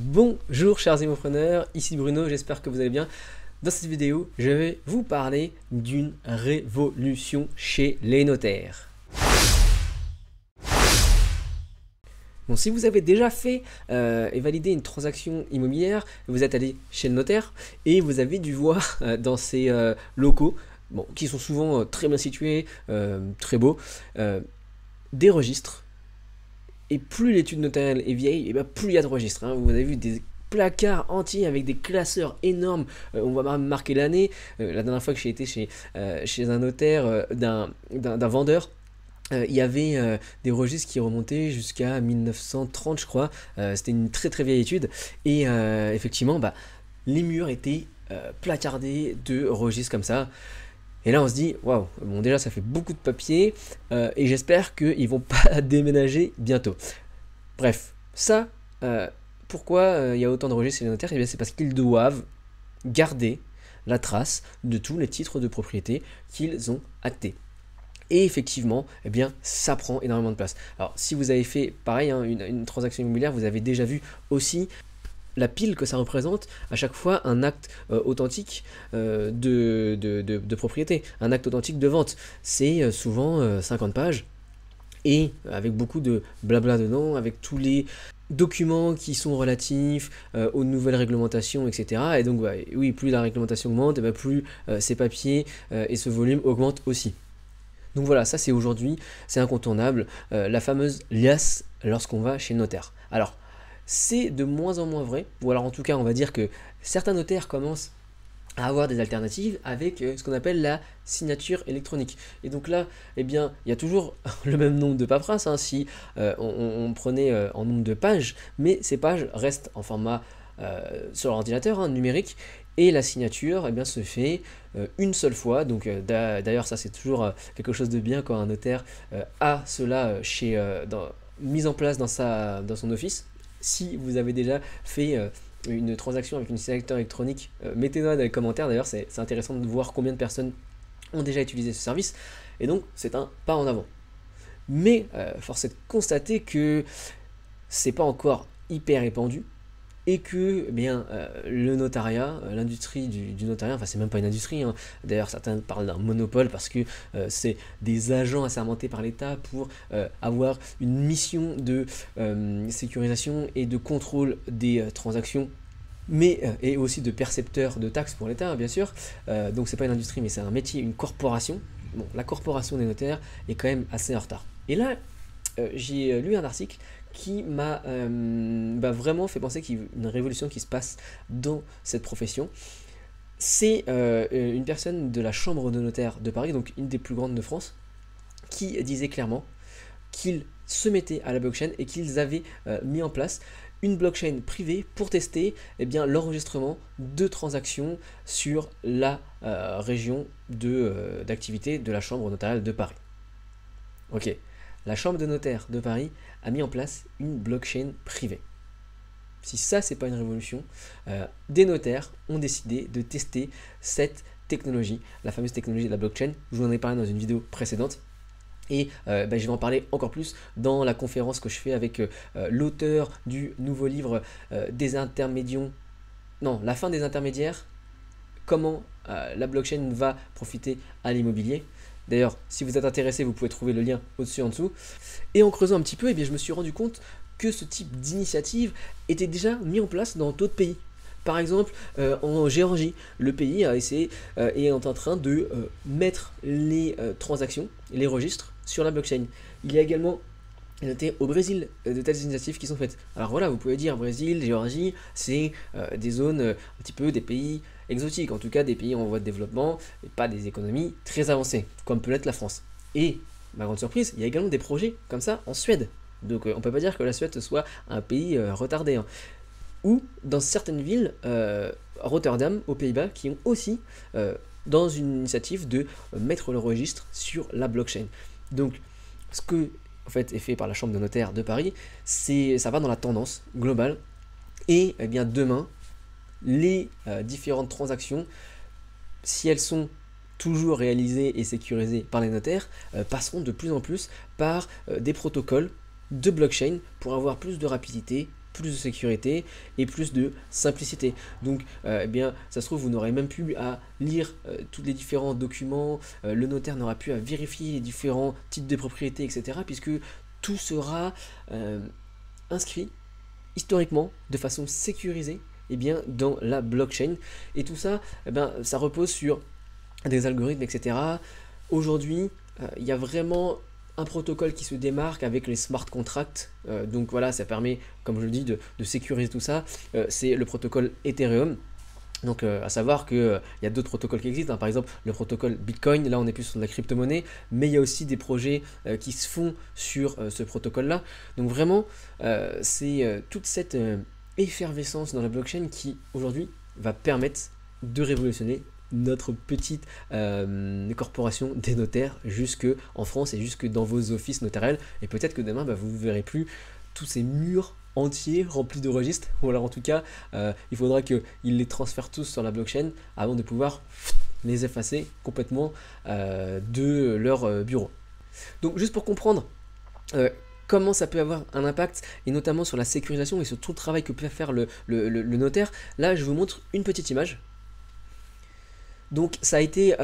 Bonjour chers immopreneurs, ici Bruno, j'espère que vous allez bien. Dans cette vidéo, je vais vous parler d'une révolution chez les notaires. Bon, si vous avez déjà fait et validé une transaction immobilière, vous êtes allé chez le notaire et vous avez dû voir dans ces locaux, bon, qui sont souvent très bien situés, très beaux, des registres. Et plus l'étude notariale est vieille, et bien plus il y a de registres. Hein. Vous avez vu des placards entiers avec des classeurs énormes. On va même marquer l'année. La dernière fois que j'ai été chez un notaire d'un vendeur, il y avait des registres qui remontaient jusqu'à 1930, je crois. C'était une très très vieille étude. Et effectivement, les murs étaient placardés de registres comme ça. Et là on se dit, waouh, bon déjà ça fait beaucoup de papier et j'espère qu'ils vont pas déménager bientôt. Bref, ça, pourquoi il y a autant de registres chez les notaires? Eh bien c'est parce qu'ils doivent garder la trace de tous les titres de propriété qu'ils ont actés. Et effectivement, eh bien, ça prend énormément de place. Alors si vous avez fait pareil, hein, une transaction immobilière, vous avez déjà vu aussi la pile que ça représente à chaque fois un acte authentique de propriété, un acte authentique de vente. C'est souvent 50 pages et avec beaucoup de blabla dedans, avec tous les documents qui sont relatifs aux nouvelles réglementations, etc. Et donc oui, plus la réglementation augmente, et plus ces papiers et ce volume augmentent aussi. Donc voilà, ça c'est aujourd'hui, c'est incontournable, la fameuse liasse lorsqu'on va chez le notaire. Alors, c'est de moins en moins vrai, ou alors en tout cas on va dire que certains notaires commencent à avoir des alternatives avec ce qu'on appelle la signature électronique. Et donc là, eh bien, il y a toujours le même nombre de paperasses, hein, si on prenait en nombre de pages, mais ces pages restent en format sur l'ordinateur, hein, numérique, et la signature se fait une seule fois. Donc d'ailleurs ça c'est toujours quelque chose de bien quand un notaire a cela mis en place dans son office. Si vous avez déjà fait une transaction avec une signature électronique, mettez-nous dans les commentaires. D'ailleurs, c'est intéressant de voir combien de personnes ont déjà utilisé ce service. Et donc, c'est un pas en avant. Mais force est de constater que c'est pas encore hyper répandu et que le notariat, l'industrie du notariat, enfin c'est même pas une industrie, hein. D'ailleurs certains parlent d'un monopole parce que c'est des agents assermentés par l'État pour avoir une mission de sécurisation et de contrôle des transactions, mais et aussi de percepteurs de taxes pour l'État, bien sûr. Donc c'est pas une industrie, mais c'est un métier, une corporation. Bon, la corporation des notaires est quand même assez en retard. Et là, j'ai lu un article qui m'a vraiment fait penser qu'il y a une révolution qui se passe dans cette profession. C'est une personne de la Chambre de notaires de Paris, donc une des plus grandes de France, qui disait clairement qu'ils se mettaient à la blockchain et qu'ils avaient mis en place une blockchain privée pour tester l'enregistrement de transactions sur la région d'activité de la Chambre notariale de Paris. Ok. La Chambre de notaires de Paris a mis en place une blockchain privée. Si ça, c'est pas une révolution, des notaires ont décidé de tester cette technologie, la fameuse technologie de la blockchain. Je vous en ai parlé dans une vidéo précédente. Et je vais en parler encore plus dans la conférence que je fais avec l'auteur du nouveau livre La fin des intermédiaires, comment la blockchain va profiter à l'immobilier. D'ailleurs, si vous êtes intéressé, vous pouvez trouver le lien au-dessus en dessous. Et en creusant un petit peu, je me suis rendu compte que ce type d'initiative était déjà mis en place dans d'autres pays. Par exemple, en Géorgie, le pays a essayé et est en train de mettre les transactions, les registres sur la blockchain. Il y a également noté au Brésil de telles initiatives qui sont faites. Alors voilà, vous pouvez dire Brésil, Géorgie, c'est des zones, un petit peu des pays exotiques, en tout cas des pays en voie de développement, et pas des économies très avancées, comme peut l'être la France. Et, ma grande surprise, il y a également des projets comme ça en Suède. Donc on ne peut pas dire que la Suède soit un pays retardé. Hein. Ou dans certaines villes, Rotterdam, aux Pays-Bas, qui ont aussi dans une initiative de mettre le registre sur la blockchain. Donc ce que en fait est fait par la Chambre de notaires de Paris, ça va dans la tendance globale. Et demain, les différentes transactions, si elles sont toujours réalisées et sécurisées par les notaires, passeront de plus en plus par des protocoles de blockchain pour avoir plus de rapidité plus de sécurité et plus de simplicité. Donc eh bien ça se trouve vous n'aurez même plus à lire tous les différents documents, le notaire n'aura plus à vérifier les différents titres de propriété, etc. puisque tout sera inscrit historiquement de façon sécurisée eh bien, dans la blockchain. Et tout ça, eh bien, ça repose sur des algorithmes, etc. Aujourd'hui, il y a vraiment un protocole qui se démarque avec les smart contracts. Donc voilà, ça permet, comme je le dis, de sécuriser tout ça. C'est le protocole Ethereum. Donc à savoir qu'il y a d'autres protocoles qui existent, hein. Par exemple le protocole Bitcoin, là on est plus sur de la crypto-monnaie, mais il y a aussi des projets qui se font sur ce protocole-là. Donc vraiment, c'est toute cette effervescence dans la blockchain qui aujourd'hui va permettre de révolutionner notre petite corporation des notaires jusque en France et jusque dans vos offices notariels. Et peut-être que demain, vous ne verrez plus tous ces murs entiers remplis de registres, ou alors en tout cas il faudra qu'ils les transfèrent tous sur la blockchain avant de pouvoir les effacer complètement de leur bureau. Donc juste pour comprendre comment ça peut avoir un impact, et notamment sur la sécurisation et sur tout le travail que peut faire le notaire, là je vous montre une petite image. Donc ça a été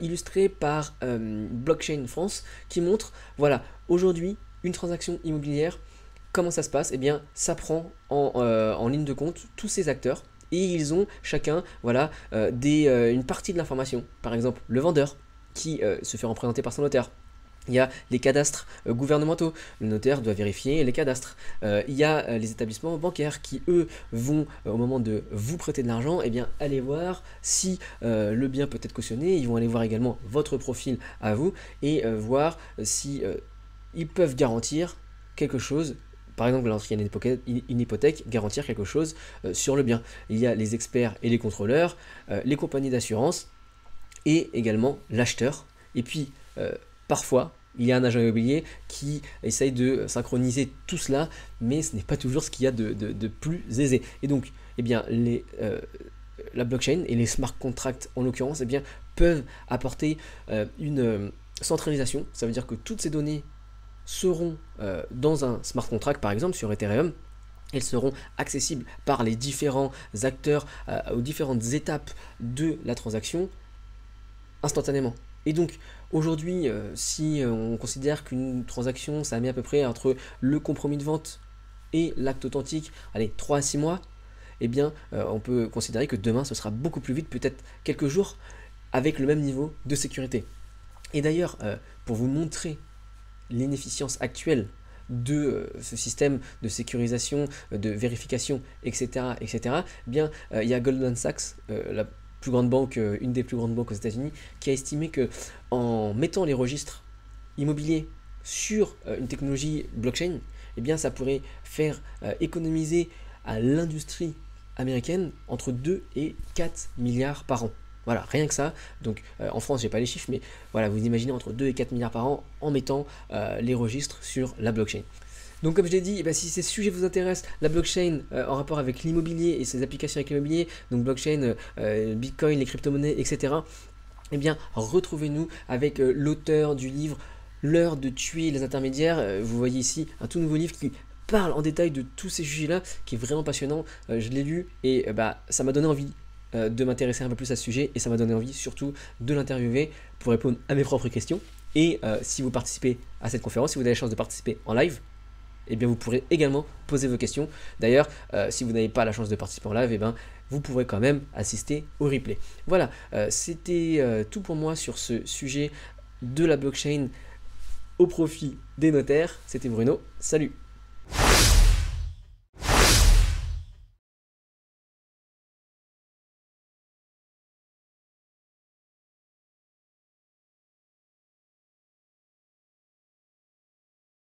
illustré par Blockchain France qui montre, voilà, aujourd'hui une transaction immobilière. Comment ça se passe? Eh bien, ça prend en ligne de compte tous ces acteurs et ils ont chacun voilà, une partie de l'information. Par exemple, le vendeur qui se fait représenter par son notaire. Il y a les cadastres gouvernementaux, le notaire doit vérifier les cadastres. Il y a les établissements bancaires qui, eux, vont, au moment de vous prêter de l'argent, eh bien, aller voir si le bien peut être cautionné. Ils vont aller voir également votre profil à vous et voir si ils peuvent garantir quelque chose. Par exemple, lorsqu'il y a une hypothèque, garantir quelque chose sur le bien. Il y a les experts et les contrôleurs, les compagnies d'assurance et également l'acheteur. Et puis, parfois, il y a un agent immobilier qui essaye de synchroniser tout cela, mais ce n'est pas toujours ce qu'il y a de plus aisé. Et donc, eh bien, la blockchain et les smart contracts, en l'occurrence, eh bien, peuvent apporter une centralisation. Ça veut dire que toutes ces données seront dans un smart contract, par exemple sur Ethereum. Elles seront accessibles par les différents acteurs aux différentes étapes de la transaction instantanément. Et donc aujourd'hui, si on considère qu'une transaction, ça met à peu près entre le compromis de vente et l'acte authentique, allez, 3 à 6 mois, eh bien on peut considérer que demain ce sera beaucoup plus vite, peut-être quelques jours, avec le même niveau de sécurité. Et d'ailleurs, pour vous montrer l'inefficience actuelle de ce système de sécurisation, de vérification, etc., etc., bien, il y a Goldman Sachs, la plus grande banque, une des plus grandes banques aux États-Unis, qui a estimé que en mettant les registres immobiliers sur une technologie blockchain, eh bien, ça pourrait faire économiser à l'industrie américaine entre 2 et 4 milliards par an. Voilà, rien que ça. Donc en France, j'ai pas les chiffres, mais voilà, vous imaginez entre 2 et 4 milliards par an en mettant les registres sur la blockchain. Donc comme je l'ai dit, si ces sujets vous intéressent, la blockchain en rapport avec l'immobilier et ses applications avec l'immobilier, donc blockchain, Bitcoin, les crypto-monnaies, etc., eh bien retrouvez-nous avec l'auteur du livre L'heure de tuer les intermédiaires. Vous voyez ici un tout nouveau livre qui parle en détail de tous ces sujets-là, qui est vraiment passionnant. Je l'ai lu et ça m'a donné envie de m'intéresser un peu plus à ce sujet, et ça m'a donné envie surtout de l'interviewer pour répondre à mes propres questions. Et si vous participez à cette conférence, si vous avez la chance de participer en live, eh bien vous pourrez également poser vos questions. D'ailleurs, si vous n'avez pas la chance de participer en live, eh bien, vous pourrez quand même assister au replay. Voilà, c'était tout pour moi sur ce sujet de la blockchain au profit des notaires. C'était Bruno, salut!